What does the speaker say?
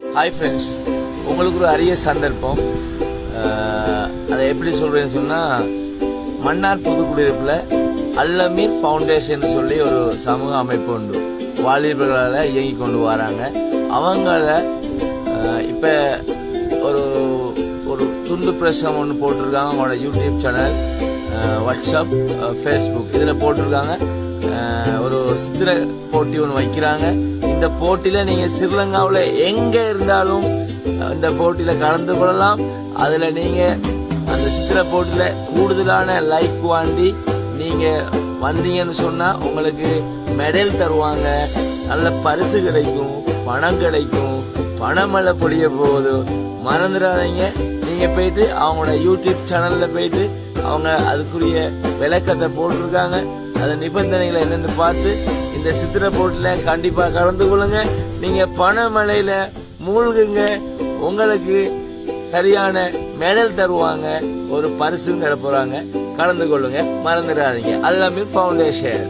Hi friends, உங்களுக்கு ஒரு அரிய சந்தர்ப்பம். அதை எப்படி சொல்றேன்னு சொன்னா, மன்னார் புதுக்குடியிருப்புல அல்லமீர் ஃபவுண்டேஷன் சொல்லி ஒரு சமூக அமைப்பு உண்டு. வாலிபர்களால் இயங்கி கொண்டு வராங்க. அவங்கள இப்ப ஒரு ஒரு துண்டு பிரசம் ஒன்று போட்டிருக்காங்க. அவங்களோட யூடியூப் சேனல், வாட்ஸ்அப், ஃபேஸ்புக் இதில் போட்டிருக்காங்க. ஒரு சித்திர போட்டி ஒன்று வைக்கிறாங்க. இந்த போட்டியில நீங்க ஸ்ரீலங்காவில் எங்க இருந்தாலும் இந்த போட்டியில கலந்து கொள்ளலாம். அதுல நீங்க அந்த சித்திர போட்டியில கூடுதலான லைக் வாண்டி நீங்க வந்தீங்கன்னு சொன்னா உங்களுக்கு மெடல் தருவாங்க, நல்ல பரிசு கிடைக்கும், பணம் கிடைக்கும், பணமழை பொழிய போகுது. மறந்துடாதீங்க. நீங்க போயிட்டு அவங்களோட யூடியூப் சேனல்ல போயிட்டு அவங்க அதுக்குரிய விளக்கத்தை போட்டிருக்காங்க. அந்த நிபந்தனைகளை என்னன்னு பார்த்து இந்த சித்திர போட்டியில கண்டிப்பா கலந்து கொள்ளுங்க. நீங்க பணமழையில மூழ்குங்க. உங்களுக்கு சரியான மெடல் தருவாங்க, ஒரு பரிசும் தர போறாங்க. கலந்து கொள்ளுங்க, மறந்துடாதீங்க. அல்லமீர் ஃபவுண்டேஷன்.